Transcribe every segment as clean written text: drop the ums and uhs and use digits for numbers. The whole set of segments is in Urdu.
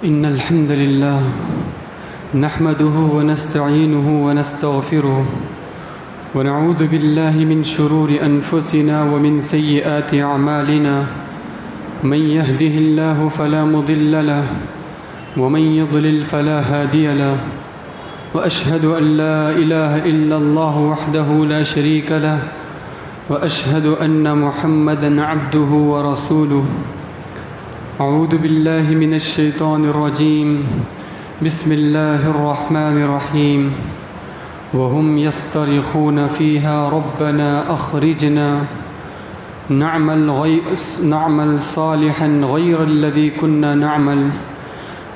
إن الحمد لله نحمده ونستعينه ونستغفره ونعوذ بالله من شرور أنفسنا ومن سيئات أعمالنا من يهده الله فلا مضل له ومن يضلل فلا هادي له وأشهد أن لا إله إلا الله وحده لا شريك له وأشهد أن محمدًا عبده ورسوله. أعوذ بالله من الشيطان الرجيم. بسم الله الرحمن الرحيم. وهم يصطرخون فيها ربنا أخرجنا نعمل صالحا غير الذي كنا نعمل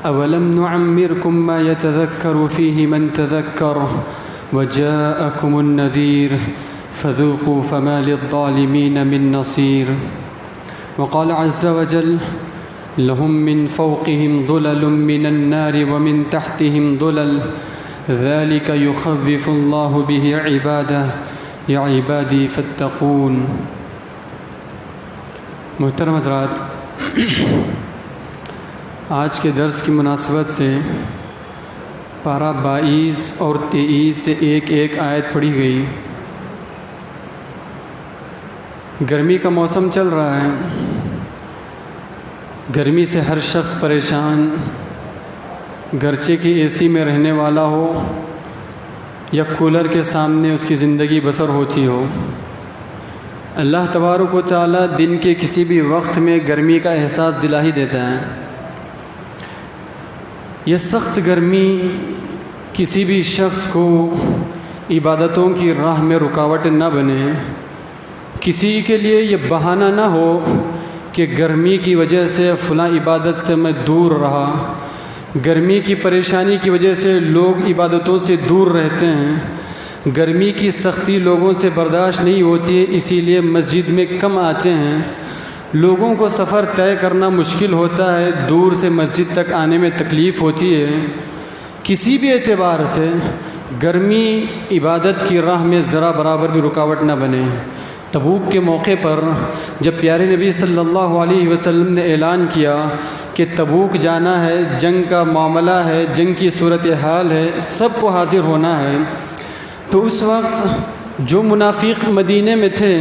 أولم نعمركم ما يتذكر فيه من تذكر وجاءكم النذير فذوقوا فما للظالمين من نصير. وقال عز وجل: لهم من فوقهم ظلل من النار ومن تحتهم ظلل ذلك يخوف الله به عباده يا عبادي فاتقون. محترم حضرات، آج کے درس کی مناسبت سے پارہ 22 اور 23 سے ایک آیت پڑھی گئی. گرمی کا موسم چل رہا ہے. گرمی سے ہر شخص پریشان، گرچہ کہ اے سی میں رہنے والا ہو یا کولر کے سامنے اس کی زندگی بسر ہوتی ہو. اللہ تبارک و تعالیٰ دن کے کسی بھی وقت میں گرمی کا احساس دلا ہی دیتا ہے. یہ سخت گرمی کسی بھی شخص کو عبادتوں کی راہ میں رکاوٹ نہ بنے. کسی کے لیے یہ بہانہ نہ ہو کہ گرمی کی وجہ سے فلاں عبادت سے میں دور رہا. گرمی کی پریشانی کی وجہ سے لوگ عبادتوں سے دور رہتے ہیں. گرمی کی سختی لوگوں سے برداشت نہیں ہوتی ہے، اسی لیے مسجد میں کم آتے ہیں. لوگوں کو سفر طے کرنا مشکل ہوتا ہے، دور سے مسجد تک آنے میں تکلیف ہوتی ہے. کسی بھی اعتبار سے گرمی عبادت کی راہ میں ذرا برابر بھی رکاوٹ نہ بنے. تبوک کے موقع پر جب پیارے نبی صلی اللہ علیہ وسلم نے اعلان کیا کہ تبوک جانا ہے، جنگ کا معاملہ ہے، جنگ کی صورتحال ہے، سب کو حاضر ہونا ہے، تو اس وقت جو منافق مدینے میں تھے،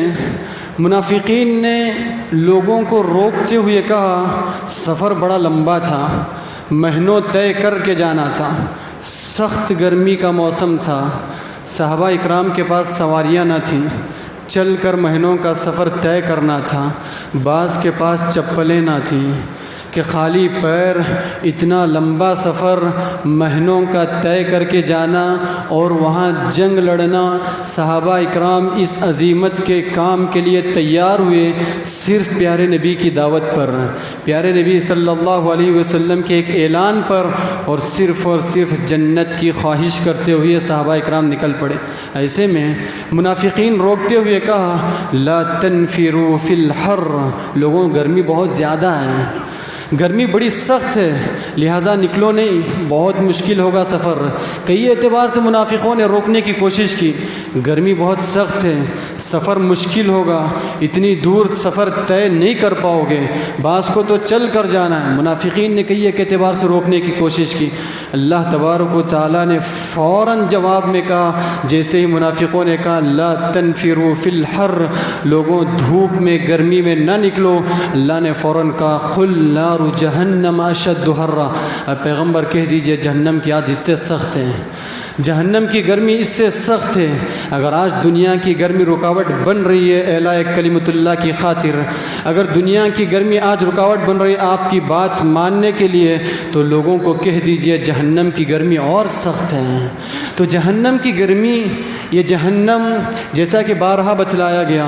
منافقین نے لوگوں کو روکتے ہوئے کہا سفر بڑا لمبا تھا، مہینوں طے کر کے جانا تھا، سخت گرمی کا موسم تھا، صحابہ اکرام کے پاس سواریاں نہ تھیں، چل کر مہینوں کا سفر طے کرنا تھا. بعض کے پاس چپلیں نہ تھیں کہ خالی پیر اتنا لمبا سفر مہینوں کا طے کر کے جانا اور وہاں جنگ لڑنا. صحابہ اکرام اس عزیمت کے کام کے لیے تیار ہوئے صرف پیارے نبی کی دعوت پر، پیارے نبی صلی اللہ علیہ وسلم کے ایک اعلان پر، اور صرف جنت کی خواہش کرتے ہوئے صحابہ اکرام نکل پڑے. ایسے میں منافقین روکتے ہوئے کہا لا تنفروا فی الحر، لوگوں گرمی بہت زیادہ ہے، گرمی بڑی سخت ہے، لہٰذا نکلو نہیں، بہت مشکل ہوگا سفر. کئی اعتبار سے منافقوں نے روکنے کی کوشش کی، گرمی بہت سخت ہے، سفر مشکل ہوگا، اتنی دور سفر طے نہیں کر پاؤ گے، بعض کو تو چل کر جانا ہے. منافقین نے کئی ایک اعتبار سے روکنے کی کوشش کی. اللہ تبارک و تعالیٰ نے فوراً جواب میں کہا، جیسے ہی منافقوں نے کہا لا تنفروا فی الحر، لوگوں دھوپ میں گرمی میں نہ نکلو، اللہ نے فوراً کہا قل نار جہنم اشد حرا، پیغمبر کہہ دیجئے جہنم کی آگ اس سے سخت ہے، جہنم کی گرمی اس سے سخت ہے. اگر آج دنیا کی گرمی رکاوٹ بن رہی ہے اعلاء کلمت اللہ کی خاطر، اگر دنیا کی گرمی آج رکاوٹ بن رہی ہے آپ کی بات ماننے کے لیے، تو لوگوں کو کہہ دیجئے جہنم کی گرمی اور سخت ہے. تو جہنم کی گرمی، یہ جہنم جیسا کہ بارہا بتلایا گیا،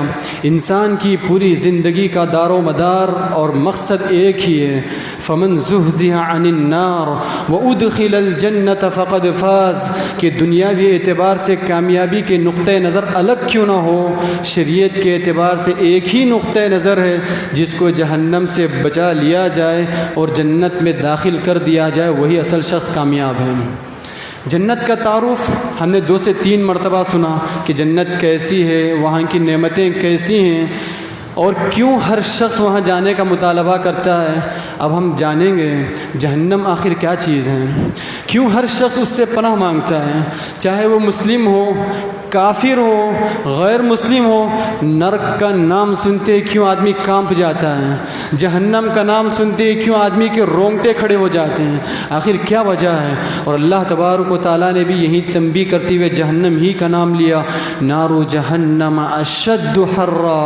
انسان کی پوری زندگی کا دار و مدار اور مقصد ایک ہی ہے، فمن زحزح عن النار وادخل الجنة فقد فاز، کہ دنیاوی اعتبار سے کامیابی کے نقطہ نظر الگ کیوں نہ ہو، شریعت کے اعتبار سے ایک ہی نقطہ نظر ہے، جس کو جہنم سے بچا لیا جائے اور جنت میں داخل کر دیا جائے، وہی اصل شخص کامیاب ہے. جنت کا تعارف ہم نے 2 سے 3 مرتبہ سنا کہ جنت کیسی ہے، وہاں کی نعمتیں کیسی ہیں، اور کیوں ہر شخص وہاں جانے کا مطالبہ کرتا ہے. اب ہم جانیں گے جہنم آخر کیا چیز ہے، کیوں ہر شخص اس سے پناہ مانگتا ہے، چاہے وہ مسلم ہو، کافر ہو، غیر مسلم ہو۔ نرک کا نام سنتے کیوں آدمی کانپ جاتا ہے، جہنم کا نام سنتے کیوں آدمی کے رونگٹے کھڑے ہو جاتے ہیں، آخر کیا وجہ ہے؟ اور اللہ تبارک و تعالیٰ نے بھی یہی تنبیہ کرتے ہوئے جہنم ہی کا نام لیا، نارو جہنم اشد حرا۔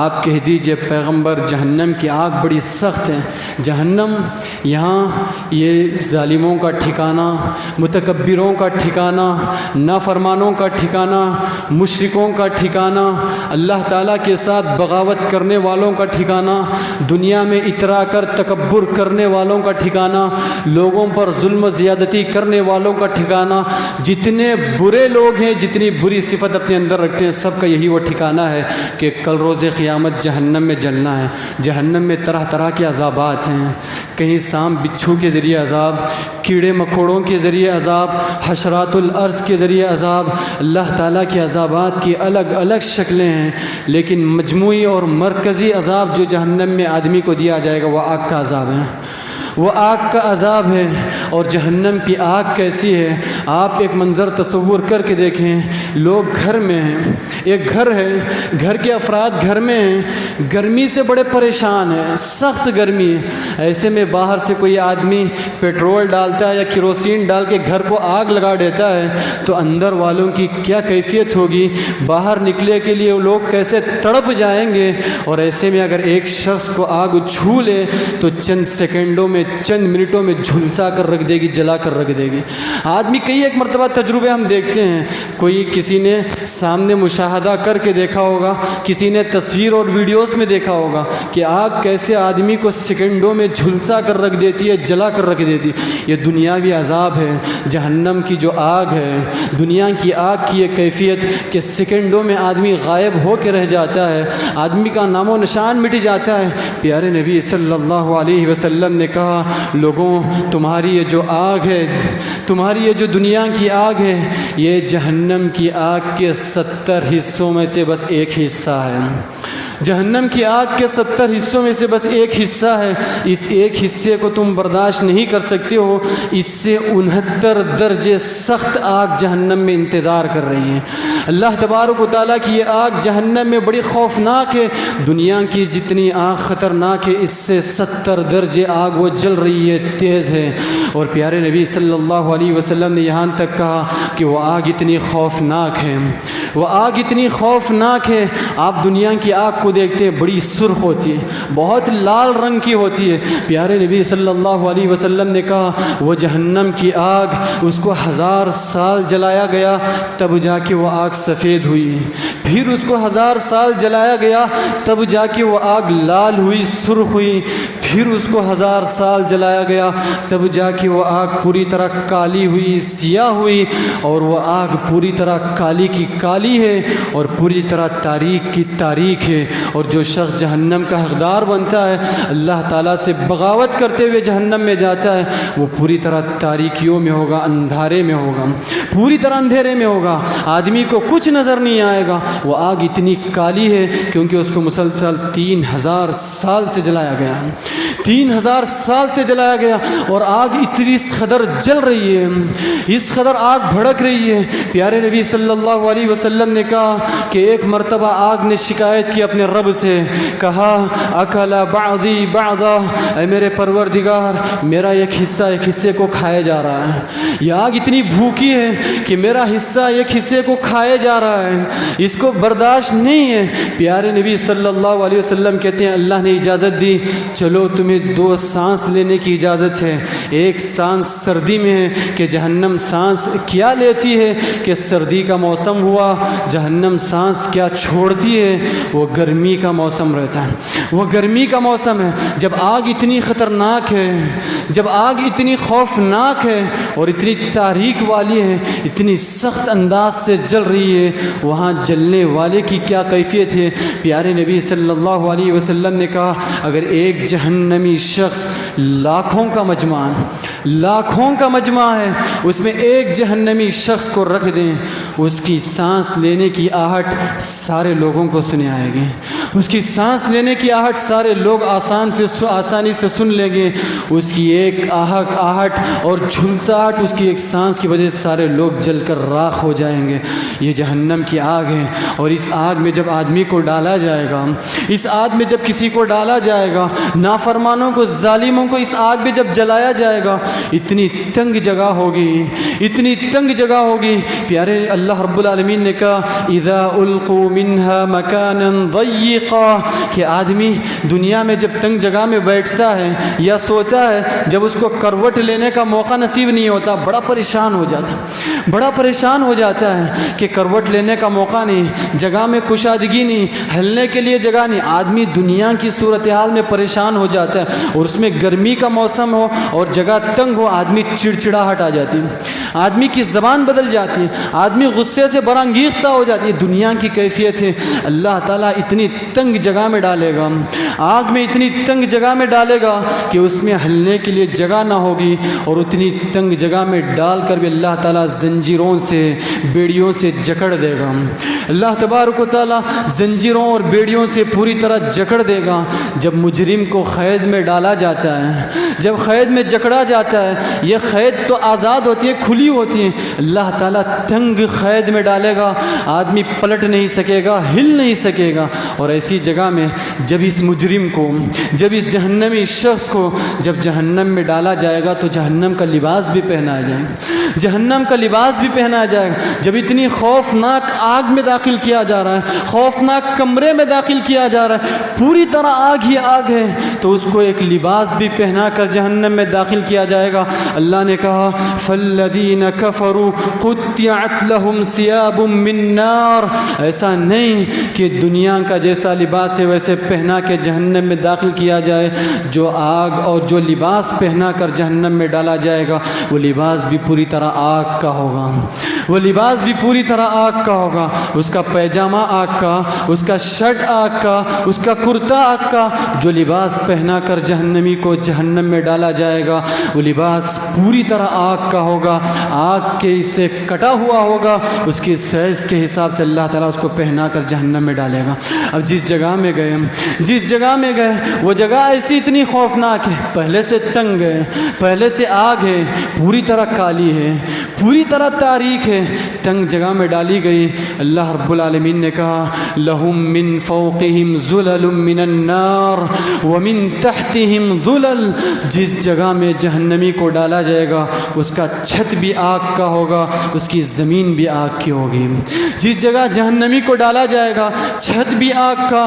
آپ کہہ دیجئے پیغمبر جہنم کی آگ بڑی سخت ہے۔ جہنم یہاں یہ ظالموں کا ٹھکانہ، متکبروں کا ٹھکانہ، نافرمانوں کا ٹھکانہ، مشرکوں کا ٹھکانہ، اللہ تعالیٰ کے ساتھ بغاوت کرنے والوں کا ٹھکانہ، دنیا میں اترا کر تکبر کرنے والوں کا ٹھکانہ، لوگوں پر ظلم و زیادتی کرنے والوں کا ٹھکانہ، جتنے برے لوگ ہیں، جتنی بری صفت اپنے اندر رکھتے ہیں، سب کا یہی وہ ٹھکانہ ہے کہ کل روز قیامت جہنم میں جلنا ہے۔ جہنم میں طرح طرح کے عذابات ہیں، کہیں سانپ بچھو کے ذریعے عذاب، کیڑے مکوڑوں کے ذریعے عذاب، حشرات الارض کے ذریعے عذاب۔ اللہ تعالیٰ کے عذابات کی الگ الگ شکلیں ہیں، لیکن مجموعی اور مرکزی عذاب جو جہنم میں آدمی کو دیا جائے گا وہ آگ کا عذاب ہے، وہ آگ کا عذاب ہے۔ اور جہنم کی آگ کیسی ہے، آپ ایک منظر تصور کر کے دیکھیں، لوگ گھر میں ہیں، ایک گھر ہے، گھر کے افراد گھر میں ہیں، گرمی سے بڑے پریشان ہیں، سخت گرمی ہے، ایسے میں باہر سے کوئی آدمی پیٹرول ڈالتا ہے یا کیروسین ڈال کے گھر کو آگ لگا دیتا ہے تو اندر والوں کی کیا کیفیت ہوگی، باہر نکلے کے لیے لوگ کیسے تڑپ جائیں گے۔ اور ایسے میں اگر ایک شخص کو آگ چھو لے تو چند سیکنڈوں میں، چند منٹوں میں جھلسا کر رکھ دے گی، جلا کر رکھ دے گی۔ آدمی کئی ایک مرتبہ تجربے ہم دیکھتے ہیں، کوئی کسی نے سامنے مشاہدہ کر کے دیکھا ہوگا، کسی نے تصویر اور ویڈیوز میں دیکھا ہوگا کہ آگ کیسے آدمی کو سیکنڈوں میں جھلسا کر رکھ دیتی ہے، جلا کر رکھ دیتی ہے۔ یہ دنیاوی عذاب ہے۔ جہنم کی جو آگ ہے، دنیا کی آگ کی یہ کیفیت کہ سیکنڈوں میں آدمی غائب ہو کے رہ جاتا ہے، آدمی کا نام و نشان مٹ جاتا ہے۔ پیارے نبی صلی اللہ علیہ وسلم نے کہا، لوگوں تمہاری یہ جو آگ ہے، تمہاری یہ جو دنیا کی آگ ہے، یہ جہنم کی آگ کے 70 حصوں میں سے بس ایک حصہ ہے۔ جہنم کی آگ کے 70 حصوں میں سے بس ایک حصہ ہے۔ اس ایک حصے کو تم برداشت نہیں کر سکتے ہو، اس سے 69 درجے سخت آگ جہنم میں انتظار کر رہی ہے۔ اللہ تبارک و تعالیٰ کی یہ آگ جہنم میں بڑی خوفناک ہے، دنیا کی جتنی آگ خطرناک ہے اس سے 70 درجے آگ وہ جل رہی ہے، تیز ہے۔ اور پیارے نبی صلی اللہ علیہ وسلم نے یہاں تک کہا کہ وہ آگ اتنی خوفناک ہے، وہ آگ اتنی خوفناک ہے، آپ دنیا کی آگ کو دیکھتے ہیں بڑی سرخ ہوتی ہے، بہت لال رنگ کی ہوتی ہے۔ پیارے نبی صلی اللہ علیہ وسلم نے کہا وہ جہنم کی آگ، اس کو 1000 سال جلایا گیا تب جا کے وہ آگ سفید ہوئی، پھر اس کو 1000 سال جلایا گیا تب جا کے وہ آگ لال ہوئی، سرخ ہوئی، پھر اس کو 1000 سال جلایا گیا تب جا کے وہ آگ پوری طرح کالی ہوئی، سیاہ ہوئی، اور وہ آگ پوری طرح کالی کی کالی ہے اور پوری طرح تاریک کی تاریک ہے۔ اور جو شخص جہنم کا حقدار بنتا ہے، اللہ تعالیٰ سے بغاوت کرتے ہوئے جہنم میں جاتا ہے، وہ پوری طرح تاریکیوں میں ہوگا، اندھارے میں ہوگا، پوری طرح اندھیرے میں ہوگا، آدمی کو کچھ نظر نہیں آئے گا۔ وہ آگ اتنی کالی ہے کیونکہ اس کو مسلسل 3000 سال سے جلایا گیا، 3000 سال سے جلایا گیا، اور آگ اتنی اس قدر جل رہی ہے، اس قدر آگ بھڑک رہی ہے۔ پیارے نبی صلی اللہ علیہ وسلم نے کہا کہ ایک مرتبہ آگ نے شکایت کی اپنے رب سے، کہا اکل بعضی بعضا، اے میرے پروردگار میرا ایک حصہ ایک حصے کو کھائے جا رہا ہے، یہ آگ اتنی بھوکی ہے کہ میرا حصہ ایک حصے کو کھائے جا رہا ہے، اس کو برداشت نہیں ہے۔ پیارے نبی صلی اللہ علیہ وسلم کہتے ہیں اللہ نے اجازت دی، چلو تمہیں 2 سانس لینے کی اجازت ہے، ایک سانس سردی میں ہے کہ جہنم سانس کیا لیتی ہے کہ سردی کا موسم ہوا، جہنم سانس کیا چھوڑتی ہے، وہ گرمی کا موسم رہتا ہے، وہ گرمی کا موسم ہے۔ جب آگ اتنی خطرناک ہے، جب آگ اتنی خوفناک ہے اور اتنی تاریک والی ہے، اتنی سخت انداز سے جل رہی ہے، وہاں جلنے والے کی کیا کیفیت ہے۔ پیارے نبی صلی اللہ علیہ وسلم نے کہا اگر ایک جہنمی شخص لاکھوں کا مجمع ہے، لاکھوں کا مجمع ہے، اس میں ایک جہنمی شخص کو رکھ دیں، اس کی سانس لینے کی آہٹ سارے لوگوں کو سنے آئے گی، اس کی سانس لینے کی آہٹ سارے لوگ آسانی سے سن لیں گے. اس کی ایک آہٹ اور جھلساہٹ اس کی ایک سانس کی وجہ سے سارے لوگ جل کر راکھ ہو جائیں گے. یہ جہنم کی آگ ہے. اور اس آگ میں جب آدمی کو ڈالا جائے گا، اس آگ میں جب کسی کو ڈالا جائے گا، نافرمانوں کو، ظالموں کو اس آگ میں جب جلایا جائے گا، اتنی تنگ جگہ ہوگی، اتنی تنگ جگہ ہوگی. پیارے اللہ رب العالمین نے کہا اذا القوا منها مکانا ضیقا، کہ آدمی دنیا میں جب تنگ جگہ میں بیٹھتا ہے یا سوتا ہے، جب اس کو کروٹ لینے کا موقع نصیب نہیں ہوتا، بڑا پریشان ہو جاتا ہے کہ کروٹ لینے کا موقع نہیں، جگہ میں کشادگی نہیں، ہلنے کے لیے جگہ نہیں. آدمی دنیا کی صورتحال میں پریشان ہو جاتا ہے، اور اس میں گرمی کا موسم ہو اور جگہ تنگ ہو، آدمی چڑچڑاہٹ آ جاتی ہے، آدمی کی زبان بدل جاتی ہے، آدمی غصے سے برانگیختہ ہو جاتی ہے. دنیا کی کیفیت ہے. اللہ تعالیٰ اتنی تنگ جگہ میں ڈالے گا، آگ میں اتنی تنگ جگہ میں ڈالے گا کہ اس میں ہلنے کے لیے جگہ نہ ہوگی. اور اتنی تنگ جگہ میں ڈال کر بھی اللہ تعالیٰ زنجیروں سے، بیڑیوں سے جکڑ دے گا. اللہ تبارک و تعالیٰ زنجیروں اور بیڑیوں سے پوری طرح جکڑ دے گا. جب مجرم کو قید میں ڈالا جاتا ہے، جب قید میں جکڑا جاتا ہے، یہ قید تو آزاد ہوتی ہے، کھلی ہوتی ہے، اللہ تعالیٰ تنگ قید میں ڈالے گا. آدمی پلٹ نہیں سکے گا، ہل نہیں سکے گا. اور ایسی جگہ میں جب اس مجرم کو، جب اس جہنمی شخص کو جب جہنم میں ڈالا جائے گا تو جہنم کا لباس بھی پہنایا جائے گا، جہنم کا لباس بھی پہنایا جائے گا. جب اتنی خوفناک آگ میں داخل کیا جا رہا ہے، خوفناک کمرے میں داخل کیا جا رہا ہے، پوری طرح آگ ہی آگ ہے، تو اس کو ایک لباس بھی پہنا کر جہنم میں داخل کیا جائے گا. اللہ نے کہا فالذین کفروا قطعت لهم ثياب من نار. ایسا نہیں کہ دنیا کا جیسا لباس ہے ویسے پہنا کے جہنم میں داخل کیا جائے. جو آگ اور جو لباس پہنا کر جہنم میں ڈالا جائے گا وہ لباس بھی پوری طرح آگ کا ہوگا، وہ لباس بھی پوری طرح آگ کا ہوگا. اس کا پیجامہ آگ کا، اس کا شرٹ آگ کا، اس کا کرتا آگ کا. جو لباس پہنا کر جہنمی کو جہنم میں ڈالا جائے گا وہ لباس پوری طرح آگ کا ہوگا، آگ کے سے کٹا ہوا ہوگا. اس کی سائز کے حساب سے اللہ تعالیٰ اس کو پہنا کر جہنم میں ڈالے گا. اب جس جگہ میں گئے وہ جگہ ایسی اتنی خوفناک ہے، پہلے سے تنگ ہے، پہلے سے آگ ہے، پوری طرح کالی ہے، پوری طرح تاریک ہے، تنگ جگہ میں ڈالی گئی. اللہ رب العالمین نے کہا لہم من فوقہم ظلل من النار ومن تحتہم ظلل. جس جگہ میں جہنمی کو ڈالا جائے گا اس کا چھت بھی آگ کا ہوگا، اس کی زمین بھی آگ کی ہوگی. جس جگہ جہنمی کو ڈالا جائے گا چھت بھی آگ کا،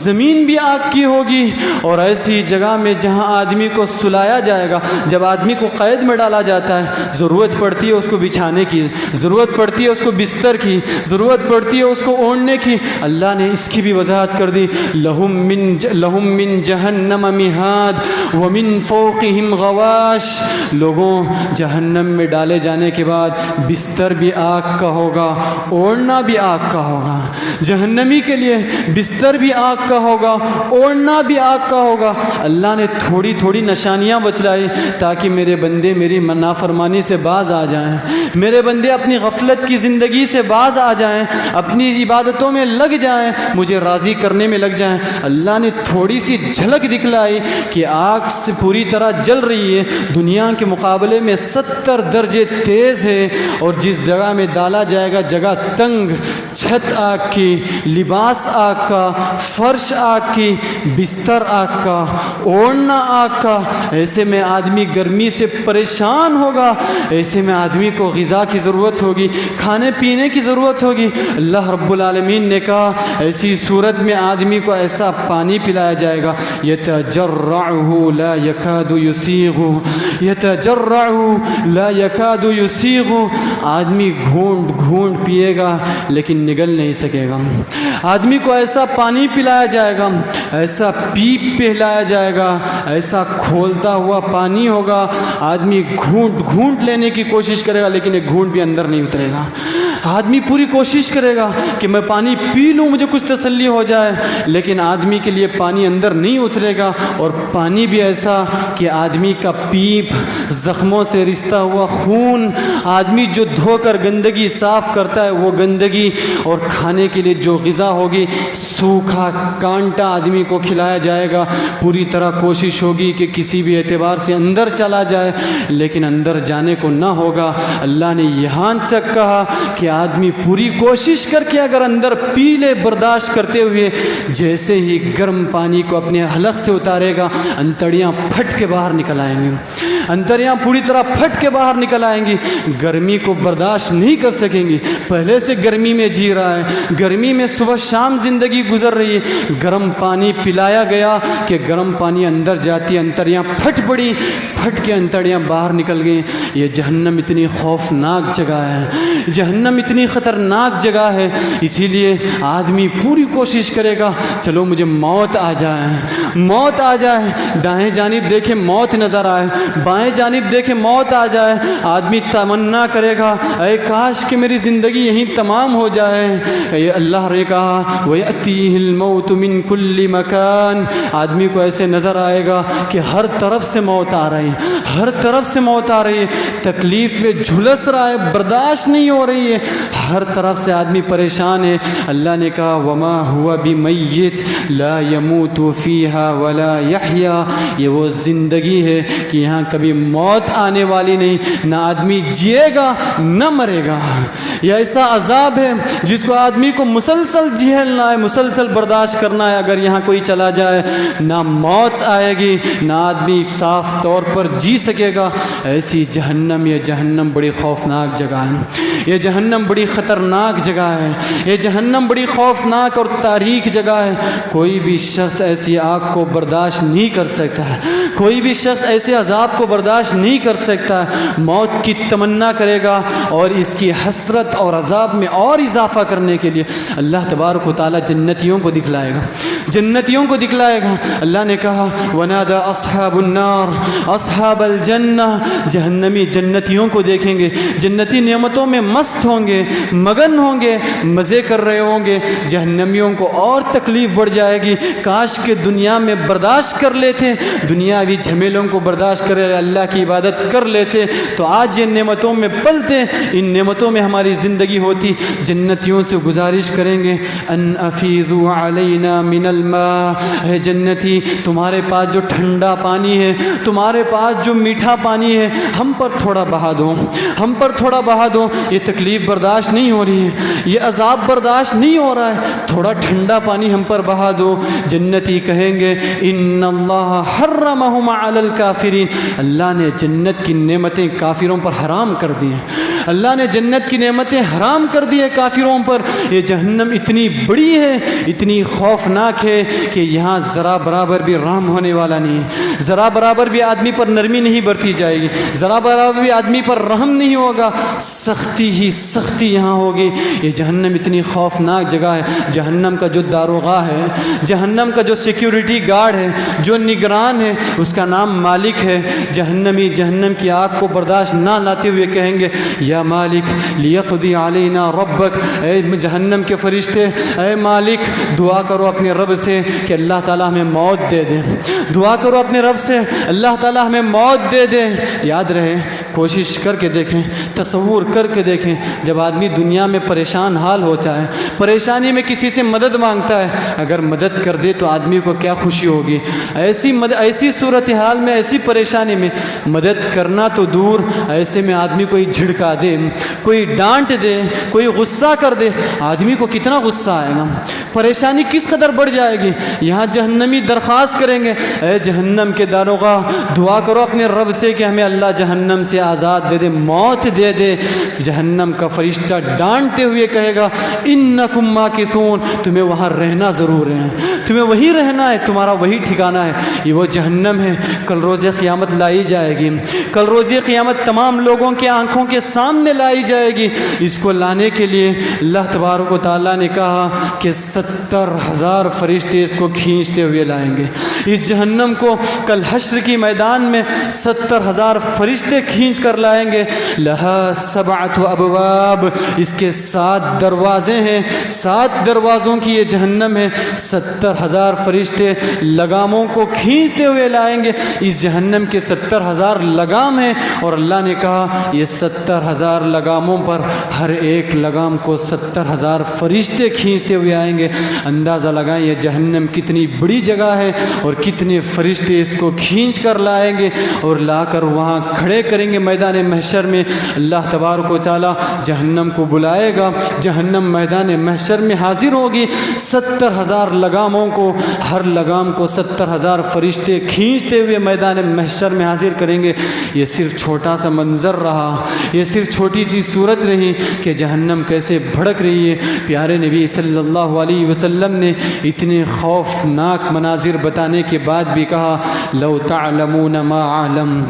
زمین بھی آگ کی ہوگی. اور ایسی جگہ میں جہاں آدمی کو سلایا جائے گا، جب آدمی کو قید میں ڈالا جاتا ہے ضرورت پڑتی ہے اس کو بچھانے کی، ضرورت پڑتی ہے اس کو بستر کی، ضرورت پڑتی ہے اس کو اوڑھنے کی. اللہ نے اس کی بھی وضاحت کر دی لہم من جہنم مہاد ومن فوقہم غواش. لوگوں جہنم میں ڈالے جانے کے بعد بستر بھی آگ کا ہوگا، اوڑھنا بھی آگ کا ہوگا. جہنمی کے لیے بستر بھی آگ کا ہوگا، اوڑھنا بھی آگ کا ہوگا. اللہ نے تھوڑی تھوڑی نشانیاں بتلائی تاکہ میرے بندے میری نافرمانی سے باز آ جائیں، میرے بندے اپنی غفلت کی زندگی سے باز آ جائیں، اپنی عبادتوں میں لگ جائیں، مجھے راضی کرنے میں لگ جائیں. اللہ نے تھوڑی سی جھلک دکھلائی کہ آگ سے پوری طرح جل رہی ہے، دنیا کے مقابلے میں 70 درجے تیز ہے. اور جس جگہ میں ڈالا جائے گا جگہ تنگ، چھت آگ کی، لباس آگ کا، فرش آگ کی، بستر آگ کا، اوڑھنا آگ کا. ایسے میں آدمی گرمی سے پریشان ہوگا، ایسے میں آدمی کو غذا کی ضرورت ہوگی، کھانے پینے کی ضرورت ہوگی. اللہ رب العالمین نے کہا ایسی صورت میں آدمی کو ایسا پانی پلایا جائے گا یتجرعہ لا یکاد یسیغہ، یتجرعہ لا یکاد یسیغہ. آدمی گھونٹ گھونٹ پیے گا لیکن نگل نہیں سکے گا. آدمی کو ایسا پانی پلایا جائے گا، ایسا پیپ پلایا جائے گا، ایسا کھولتا ہوا پانی ہوگا، آدمی گھونٹ گھونٹ لینے کی کوشش کرے گا لیکن ایک گھونٹ بھی اندر نہیں اترے گا. آدمی پوری کوشش کرے گا کہ میں پانی پی لوں مجھے کچھ تسلی ہو جائے، لیکن آدمی کے لیے پانی اندر نہیں اترے گا، اور پانی بھی ایسا کہ آدمی کا پیپ، زخموں سے رشتہ ہوا خون، آدمی جو دھو کر گندگی صاف کرتا ہے وہ گندگی، اور کھانے کے لیے جو غذا ہوگی سوکھا کانٹا آدمی کو کھلایا جائے گا۔ پوری طرح کوشش ہوگی کہ کسی بھی اعتبار سے اندر چلا جائے، لیکن اندر جانے کو نہ ہوگا۔ اللہ نے یہاں تک کہا کہ آدمی پوری کوشش کر کے اگر اندر پی لے برداشت کرتے ہوئے، جیسے ہی گرم پانی کو اپنے حلق سے اتارے گا انتڑیاں پھٹ کے باہر نکل آئیں گی، انتڑیاں پوری طرح پھٹ کے باہر نکل آئیں گی، گرمی کو برداشت نہیں کر سکیں گی۔ پہلے سے گرمی میں جی رہا ہے، گرمی میں صبح شام زندگی گزر رہی ہے، گرم پانی پلایا گیا کہ گرم پانی اندر جاتی، انتڑیاں پھٹ پڑی، پھٹ کے انتڑیاں باہر نکل گئیں۔ یہ جہنم اتنی خوفناک جگہ ہے، جہنم اتنی خطرناک جگہ ہے، اسی لیے آدمی پوری کوشش کرے گا چلو مجھے موت آ جائے، موت آ جائے، دائیں جانب دیکھے موت نظر آئے، بائیں جانب دیکھے موت آ جائے، آدمی تمنا کرے گا اے کاش کہ میری زندگی یہیں تمام ہو جائے۔ یہ اللہ نے کہا وَيَأْتِيهِ الْمَوْتُ مِنْ كُلِّ مَكَانٍ، آدمی کو ایسے نظر آئے گا کہ ہر طرف سے موت آ رہی ہے، ہر طرف سے موت آ رہی ہے، تکلیف میں جھلس رہا ہے، برداشت نہیں ہو رہی ہے، ہر طرف سے آدمی پریشان ہے۔ اللہ نے کہا وَمَا هُوَ بِمَيِّتٍ لَا يَمُوتُ فِيهَا وَلَا يَحْيَا، یہ وہ زندگی ہے کہ یہاں کبھی موت آنے والی نہیں، نہ آدمی جیے گا نہ مرے گا۔ یہ ایسا عذاب ہے جس کو آدمی کو مسلسل جھیلنا ہے، مسلسل برداشت کرنا ہے۔ اگر یہاں کوئی چلا جائے نہ موت آئے گی نہ آدمی صاف طور پر جی سکے گا۔ ایسی جہنم، یہ جہنم بڑی خوفناک جگہ ہے، یہ جہنم بڑی خطرناک جگہ ہے، یہ جہنم بڑی خوفناک اور تاریک جگہ ہے۔ کوئی بھی شخص ایسی آگ کو برداشت نہیں کر سکتا ہے، کوئی بھی شخص ایسے عذاب کو برداشت نہیں کر سکتا ہے، موت کی تمنا کرے گا، اور اس کی حسرت اور عذاب میں اور اضافہ کرنے کے لیے اللہ تبارک و تعالیٰ جنتیوں کو دکھلائے گا، جنتیوں کو دکھلائے گا۔ اللہ نے کہا وَنَادَى أَصْحَابُ النَّارِ أَصْحَابَ الْجَنَّةِ، جہنمی جنتیوں کو دیکھیں گے، جنتی نعمتوں میں مست ہوں گے، مگن ہوں گے، مزے کر رہے ہوں گے۔ جہنمیوں کو اور تکلیف بڑھ جائے گی، کاش کہ دنیا میں برداشت کر لیتے، دنیاوی جھمیلوں کو برداشت کر اللہ کی عبادت کر لیتے تو آج یہ نعمتوں میں پلتے، ان نعمتوں میں ہماری زندگی ہوتی۔ جنتیوں سے گزارش کریں گے ان افیضوا علینا من الماء، اے جنتی تمہارے پاس جو ٹھنڈا پانی ہے، تمہارے پاس جو میٹھا پانی ہے، ہم پر تھوڑا بہا دو، ہم پر تھوڑا بہا دو۔ یہ تکلیف برداشت نہیں ہو رہی ہے، یہ عذاب برداشت نہیں ہو رہا ہے، تھوڑا ٹھنڈا پانی ہم پر بہا دو۔ جنتی کہیں گے ان اللہ حرمہم علی الکافرین، اللہ نے جنت کی نعمتیں کافروں پر حرام کر دی ہیں، اللہ نے جنت کی نعمتیں حرام کر دی ہے کافروں پر۔ یہ جہنم اتنی بڑی ہے، اتنی خوفناک ہے کہ یہاں ذرا برابر بھی رحم ہونے والا نہیں ہے، ذرا برابر بھی آدمی پر نرمی نہیں برتی جائے گی، ذرا برابر بھی آدمی پر رحم نہیں ہوگا، سختی ہی سختی یہاں ہوگی۔ یہ جہنم اتنی خوفناک جگہ ہے۔ جہنم کا جو داروغہ ہے، جہنم کا جو سیکیورٹی گارڈ ہے، جو نگران ہے، اس کا نام مالک ہے۔ جہنمی جہنم کی آگ کو برداشت نہ لاتے ہوئے کہیں گے یا مالک لیقضی علینا ربک، اے جہنم کے فرشتے، اے مالک دعا کرو اپنے رب سے کہ اللہ تعالیٰ ہمیں موت دے دے، دعا کرو اپنے رب سے اللہ تعالیٰ ہمیں موت دے دے۔ یاد رہے، کوشش کر کے دیکھیں، تصور کر کے دیکھیں، جب آدمی دنیا میں پریشان حال ہوتا ہے، پریشانی میں کسی سے مدد مانگتا ہے، اگر مدد کر دے تو آدمی کو کیا خوشی ہوگی۔ ایسی صورتحال میں، ایسی پریشانی میں مدد کرنا تو دور، ایسے میں آدمی کوئی جھڑکا دے، کوئی ڈانٹ دے، کوئی غصہ کر دے، آدمی کو کتنا غصہ آئے گا، پریشانی کس قدر بڑھ جائے گی۔ یہاں جہنمی درخواست کریں گے اے جہنم کے داروغہ دعا کرو اپنے رب سے کہ ہمیں اللہ جہنم سے آزاد دے دے، موت دے دے۔ جہنم کا فرشتہ ڈانٹتے ہوئے کہے گا انکم ماکثون، تمہیں وہاں رہنا ضرور ہے، تمہیں وہی رہنا ہے، تمہارا وہی ٹھکانہ ہے۔ یہ وہ جہنم ہے، کل روز قیامت لائی جائے گی، کل روز قیامت تمام لوگوں کے آنکھوں کے سامنے سامنے لائی جائے گی۔ اس کو لانے کے لیے اللہ تبارک و تعالیٰ نے کہا کہ 70,000 فرشتے اس کو کھینچتے ہوئے لائیں گے۔ اس جہنم کو کل حشر کی میدان میں 70,000 فرشتے کھینچ کر لائیں گے۔ لہا 7 ابواب، اس کے 7 دروازے ہیں، 7 دروازوں کی یہ جہنم ہے۔ 70,000 فرشتے لگاموں کو کھینچتے ہوئے لائیں گے۔ اس جہنم کے 70,000 لگام ہیں، اور اللہ نے کہا یہ 70,000 لگاموں پر ہر ایک لگام کو 70,000 فرشتے کھینچتے ہوئے آئیں گے۔ اندازہ لگائیں یہ جہنم کتنی بڑی جگہ ہے اور کتنے فرشتے اس کو کھینچ کر لائیں گے اور لا کر وہاں کھڑے کریں گے میدان محشر میں۔ اللہ تبارک و تعالیٰ جہنم کو بلائے گا، جہنم میدان محشر میں حاضر ہوگی۔ 70,000 لگاموں کو، ہر لگام کو 70,000 فرشتے کھینچتے ہوئے میدان محشر میں حاضر کریں گے۔ یہ صرف چھوٹا سا منظر رہا، یہ صرف چھوٹی سی صورت رہی کہ جہنم کیسے بھڑک رہی ہے۔ پیارے نبی صلی اللہ علیہ وسلم نے اتنے خوفناک مناظر بتانے کے بعد بھی کہا لو تعلمون ما اعلم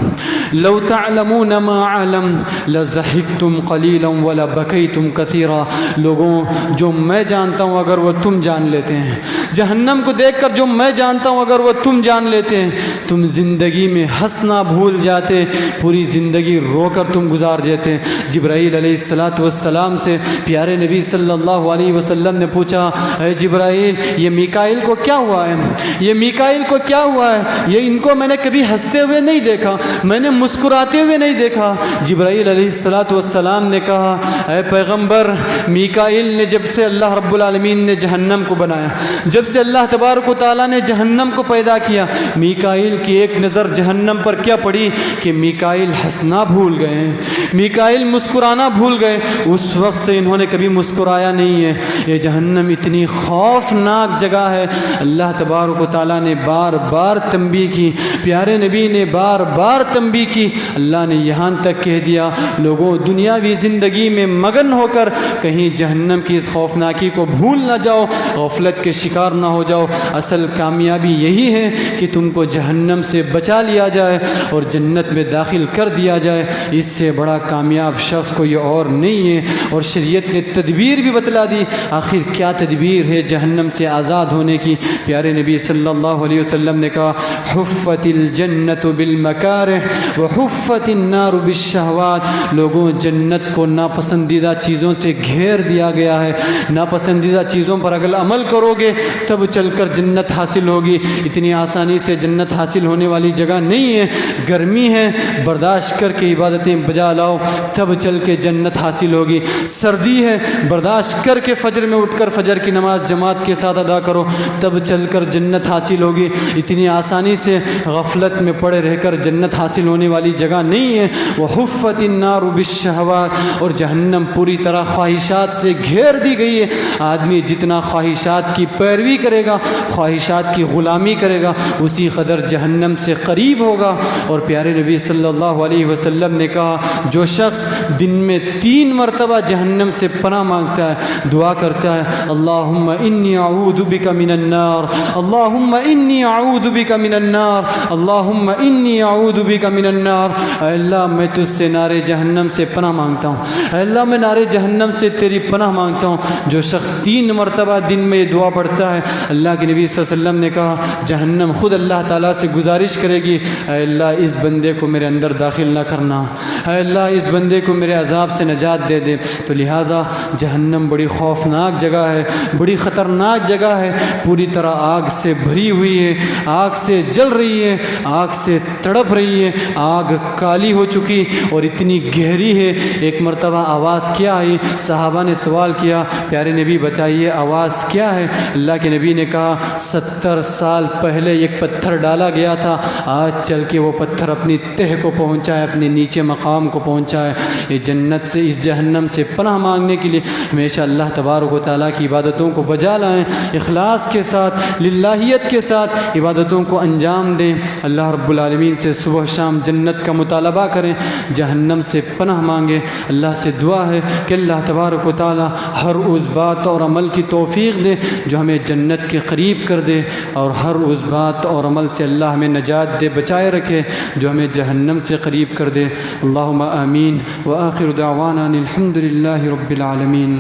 لو تعلمون ما اعلم لضحكتم قليلا ولبكيتم كثيرا۔ لوگوں، جو میں جانتا ہوں اگر وہ تم جان لیتے ہیں، جہنم کو دیکھ کر جو میں جانتا ہوں اگر وہ تم جان لیتے ہیں، تم زندگی میں ہنسنا بھول جاتے، پوری زندگی رو کر تم گزار دیتے۔ جبرائیل علیہ السلام سے پیارے نبی صلی اللہ علیہ وسلم نے پوچھا اے جبرائیل، یہ میکائیل کو کیا ہوا ہے؟ یہ میکائیل کو کیا ہوا ہے؟ یہ ان کو میں نے کبھی ہنستے ہوئے نہیں دیکھا، میں نے مسکراتے ہوئے نہیں دیکھا۔ جبرائیل علیہ السلام نے کہا اے پیغمبر، میکائیل نے جب سے اللہ رب العالمین نے جہنم کو بنایا، جب سے اللہ تبارک و تعالیٰ نے جہنم کو پیدا کیا، میکائیل کی ایک نظر جہنم پر کیا پڑی کہ میکائیل ہنسنا بھول گئے، میکائیل مسکرانا بھول گئے۔ اس وقت سے انہوں نے کبھی مسکرایا نہیں ہے۔ یہ جہنم اتنی خوفناک جگہ ہے۔ اللہ تبارک و تعالیٰ نے بار بار تنبیہ کی، پیارے نبی نے بار بار تنبیہ کی۔ اللہ نے یہاں تک کہہ دیا لوگوں، دنیاوی زندگی میں مگن ہو کر کہیں جہنم کی اس خوفناکی کو بھول نہ جاؤ، غفلت کے شکار نہ ہو جاؤ۔ اصل کامیابی یہی ہے کہ تم کو جہنم سے بچا لیا جائے اور جنت میں داخل کر دیا جائے۔ اس سے بڑا کامیاب شخص کو یہ اور نہیں ہے۔ اور شریعت نے تدبیر بھی بتلا دی۔ آخر کیا تدبیر ہے جہنم سے آزاد ہونے کی؟ پیارے نبی صلی اللہ علیہ وسلم نے کہا حفت الجنت بالمکارہ وحفت النار بالشہوات۔ لوگوں، جنت کو ناپسندیدہ چیزوں سے گھیر دیا گیا ہے۔ ناپسندیدہ چیزوں پر اگر عمل کرو گے تب چل کر جنت حاصل ہوگی۔ اتنی آسانی سے جنت حاصل ہونے والی جگہ نہیں ہے۔ گرمی ہے، برداشت کر کے عبادتیں بجا لاؤ تب چل کے جنت حاصل ہوگی۔ سردی ہے، برداشت کر کے فجر میں اٹھ کر فجر کی نماز جماعت کے ساتھ ادا کرو تب چل کر جنت حاصل ہوگی۔ اتنی آسانی سے غفلت میں پڑے رہ کر جنت حاصل ہونے والی جگہ نہیں ہے۔ وحفت النار بالشہوات، اور جہنم پوری طرح خواہشات سے گھیر دی گئی ہے۔ آدمی جتنا خواہشات کی پیروی کرے گا، خواہشات کی غلامی کرے گا، اسی قدر جہنم سے قریب ہوگا۔ اور پیارے نبی صلی اللہ علیہ وسلم نے کہا جو شخص دن میں 3 مرتبہ جہنم سے پناہ مانگتا ہے، دعا کرتا ہے اللہم انی اعوذ بک من النار، اللہم انی اعوذ بک من النار، اللہم انی اعوذ بک من النار، اے اللہ میں تجھ سے نار جہنم سے پناہ مانگتا ہوں، اے اللہ میں نار جہنم سے تیری پناہ مانگتا ہوں۔ جو شخص 3 مرتبہ دن میں یہ دعا پڑھتا ہے، اللہ کے نبی صلی اللہ علیہ وسلم نے کہا جہنم خود اللہ تعالیٰ سے گزارش کرے گی اے اللہ اس بندے کو میرے اندر داخل نہ کرنا، اے اللہ اس بندے کو میرے عذاب سے نجات دے دے۔ تو لہٰذا جہنم بڑی خوفناک جگہ ہے، بڑی خطرناک جگہ ہے، پوری طرح آگ سے بھری ہوئی ہے، آگ سے جل رہی ہے، آگ سے تڑپ رہی ہے، آگ کالی ہو چکی اور اتنی گہری ہے۔ ایک مرتبہ آواز کیا آئی؟ صحابہ نے سوال کیا پیارے نبی بتائیے آواز کیا ہے؟ اللہ کے نبی نے کہا 70 سال پہلے ایک پتھر ڈالا گیا تھا، آج چل کے وہ پتھر اپنی تہ کو پہنچا ہے، اپنے نیچے مقام کو پہنچا ہے۔ یہ جنت سے، اس جہنم سے پناہ مانگنے کے لیے ہمیشہ اللہ تبارک و تعالیٰ کی عبادتوں کو بجا لائیں، اخلاص کے ساتھ، للہیت کے ساتھ عبادتوں کو انجام دیں۔ اللہ رب العالمین سے صبح شام جنت کا مطالبہ کریں، جہنم سے پناہ مانگیں۔ اللہ سے دعا ہے کہ اللہ تبارک و تعالیٰ ہر اس بات اور عمل کی توفیق دے جو ہمیں جنت کے قریب کر دے، اور ہر اس بات اور عمل سے اللہ ہمیں نجات دے، بچائے رکھے جو ہمیں جہنم سے قریب کر دے۔ اللہم آمین، وآخر دعوانا الحمد للہ رب العالمین۔